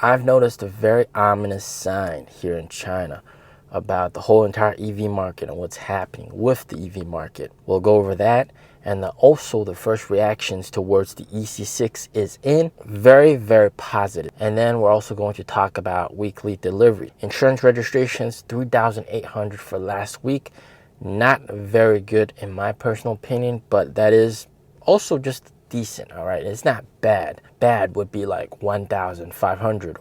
I've noticed a very ominous sign here in China about the whole entire EV market and what's happening with the EV market. We'll go over that, and also the first reactions towards the EC6 is in very, very positive. And then we're also going to talk about weekly delivery. Insurance registrations, 3,800 for last week. Not very good in my personal opinion, but that is also just decent. All right, it's not bad. Bad would be like 1,500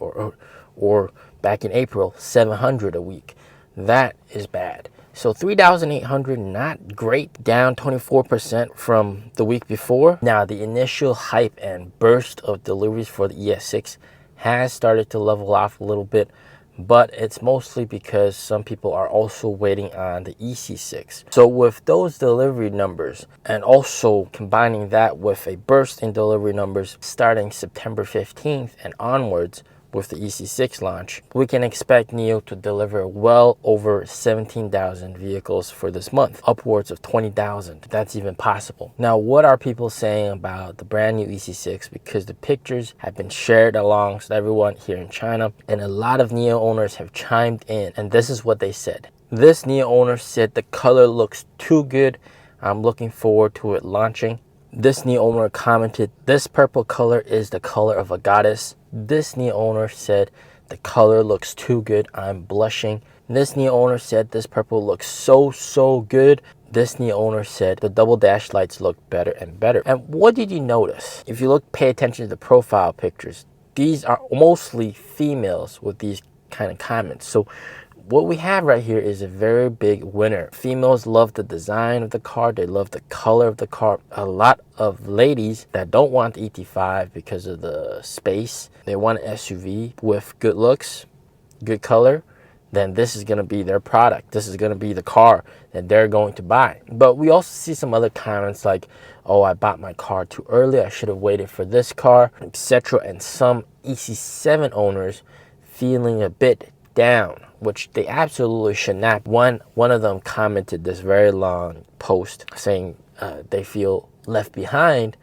or back in April 700 a week. That is bad. So 3,800, not great, down 24% from the week before. Now the initial hype and burst of deliveries for the ES6 has started to level off a little bit, but it's mostly because some people are also waiting on the EC6. So with those delivery numbers and also combining that with a burst in delivery numbers starting September 15th and onwards with the EC6 launch, we can expect NIO to deliver well over 17,000 vehicles for this month, upwards of 20,000. That's even possible. Now, what are people saying about the brand new EC6? Because the pictures have been shared amongst everyone here in China, and a lot of NIO owners have chimed in, and this is what they said. This NIO owner said the color looks too good. I'm looking forward to it launching. This NIO owner commented, this purple color is the color of a goddess. This NIO owner said, the color looks too good, I'm blushing. This NIO owner said, this purple looks so good. This NIO owner said, the double dash lights look better and better. And what did you notice? If you pay attention to the profile pictures, these are mostly females with these kind of comments. So what we have right here is a very big winner. Females love the design of the car. They love the color of the car. A lot of ladies that don't want the ET5 because of the space, they want an SUV with good looks, good color, then this is going to be their product. This is going to be the car that they're going to buy. But we also see some other comments like, oh, I bought my car too early. I should have waited for this car, etc. And some EC7 owners feeling a bit down, which they absolutely should not. One of them commented this very long post saying they feel left behind.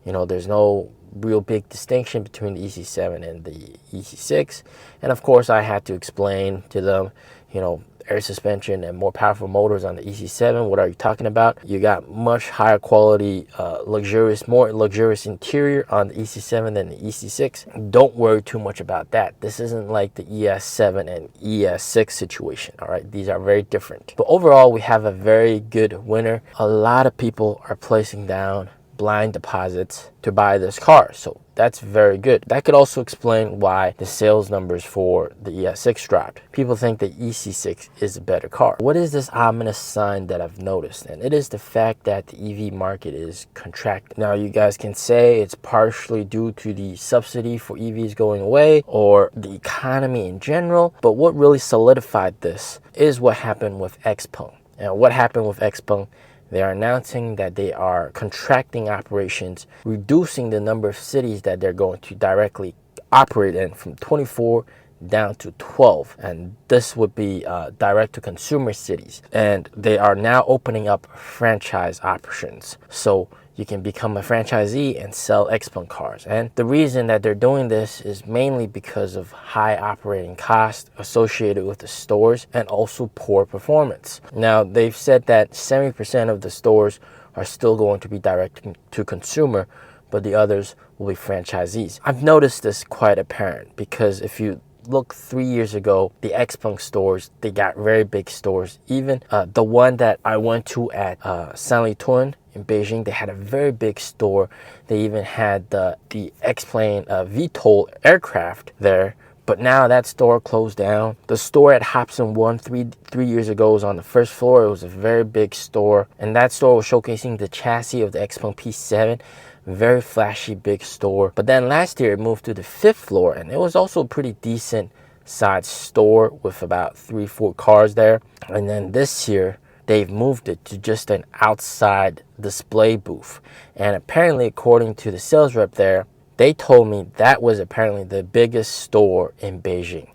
You know, there's no real big distinction between the EC7 and the EC6. And of course, I had to explain to them, you know, air suspension and more powerful motors on the EC7. What are you talking about? You got much higher quality, more luxurious interior on the EC7 than the EC6. Don't worry too much about that. This isn't like the ES7 and ES6 situation, all right? These are very different. But overall, we have a very good winner. A lot of people are placing down blind deposits to buy this car, so that's very good. That could also explain why the sales numbers for the ES6 dropped. People think the EC6 is a better car. What is this ominous sign that I've noticed? And it is the fact that the EV market is contracting. Now, you guys can say it's partially due to the subsidy for EVs going away or the economy in general, but what really solidified this is what happened with XPeng. And what happened with XPeng? They are announcing that they are contracting operations, reducing the number of cities that they're going to directly operate in from 24 down to 12. And this would be direct-to-consumer cities. And they are now opening up franchise options. So you can become a franchisee and sell XPeng cars. And the reason that they're doing this is mainly because of high operating costs associated with the stores and also poor performance. Now, they've said that 70% of the stores are still going to be direct to consumer, but the others will be franchisees. I've noticed this quite apparent because if you look 3 years ago, the XPeng stores, they got very big stores. Even the one that I went to at Sanlitun in Beijing, they had a very big store. They even had the X-Plane VTOL aircraft there. But now that store closed down. The store at Hobson 1 three years ago was on the first floor. It was a very big store. And that store was showcasing the chassis of the XPeng P7. Very flashy, big store. But then last year it moved to the 5th floor, and it was also a pretty decent sized store with about 3-4 cars there. And then this year they've moved it to just an outside display booth. And apparently, according to the sales rep there, they told me that was apparently the biggest store in Beijing.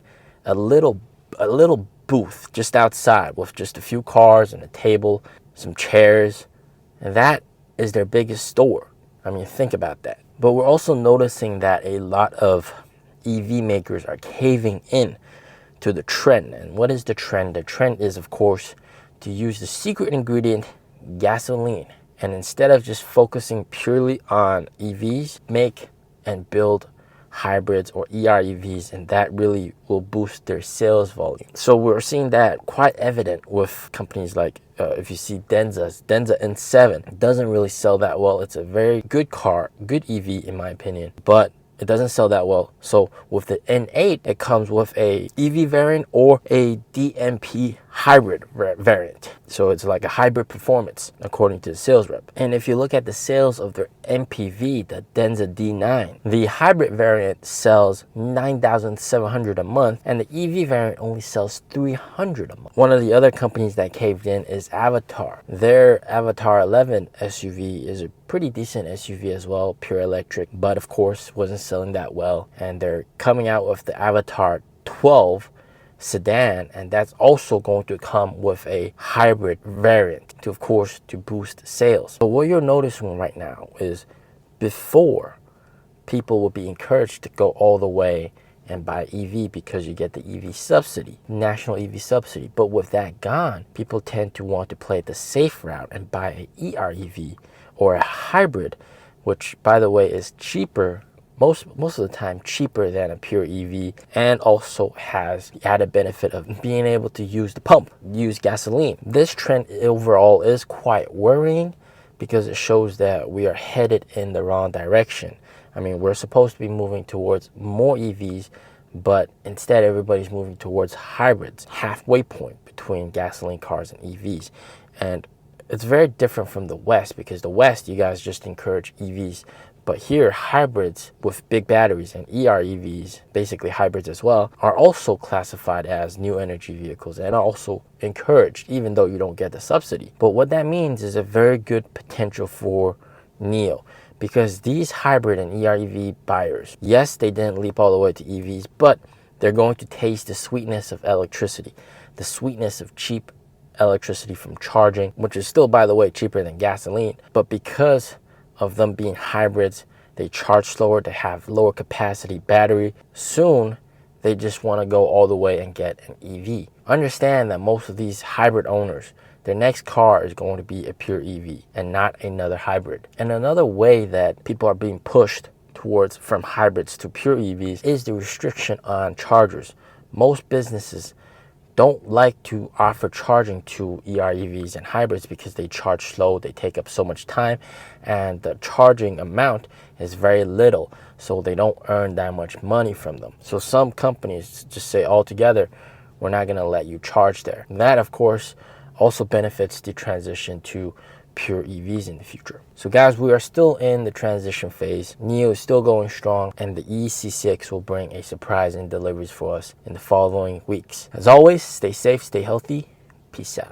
A little booth just outside with just a few cars and a table, some chairs, and that is their biggest store. I mean, think about that. But we're also noticing that a lot of EV makers are caving in to the trend. And what is the trend? The trend is, of course, to use the secret ingredient, gasoline. And instead of just focusing purely on EVs, make and build hybrids or EREVs, and that really will boost their sales volume. So we're seeing that quite evident with companies like, if you see Denza N7 doesn't really sell that well. It's a very good car, good EV in my opinion, but it doesn't sell that well. So with the N8, it comes with a EV variant or a DMP hybrid variant. So it's like a hybrid performance according to the sales rep. And if you look at the sales of their MPV, the Denza D9, the hybrid variant sells 9,700 a month and the EV variant only sells 300 a month. One of the other companies that caved in is Avatar. Their Avatar 11 SUV is a pretty decent SUV as well, pure electric, but of course wasn't selling that well. And they're coming out with the Avatar 12 sedan, and that's also going to come with a hybrid variant to, of course, to boost sales. But what you're noticing right now is before, people will be encouraged to go all the way and buy EV because you get the EV subsidy, national EV subsidy. But with that gone, people tend to want to play the safe route and buy an EREV or a hybrid, which, by the way, is cheaper, most of the time cheaper than a pure EV, and also has the added benefit of being able to use the pump, use gasoline. This trend overall is quite worrying because it shows that we are headed in the wrong direction. I mean, we're supposed to be moving towards more EVs, but instead everybody's moving towards hybrids, halfway point between gasoline cars and EVs. And it's very different from the West, because the West, you guys just encourage EVs. But here, hybrids with big batteries and EREVs, basically hybrids as well, are also classified as new energy vehicles and are also encouraged, even though you don't get the subsidy. But what that means is a very good potential for NIO, because these hybrid and EREV buyers, yes, they didn't leap all the way to EVs, but they're going to taste the sweetness of electricity, the sweetness of cheap electricity from charging, which is still, by the way, cheaper than gasoline. But because of them being hybrids, they charge slower, they have lower capacity battery. Soon, they just want to go all the way and get an EV. Understand that most of these hybrid owners, their next car is going to be a pure EV and not another hybrid. And another way that people are being pushed towards from hybrids to pure EVs is the restriction on chargers. Most businesses don't like to offer charging to EREVs and hybrids because they charge slow, they take up so much time, and the charging amount is very little, so they don't earn that much money from them. So some companies just say altogether, we're not going to let you charge there. And that, of course, also benefits the transition to pure EVs in the future. So guys, we are still in the transition phase. NIO is still going strong, and the EC6 will bring a surprise in deliveries for us in the following weeks. As always, stay safe, stay healthy. Peace out.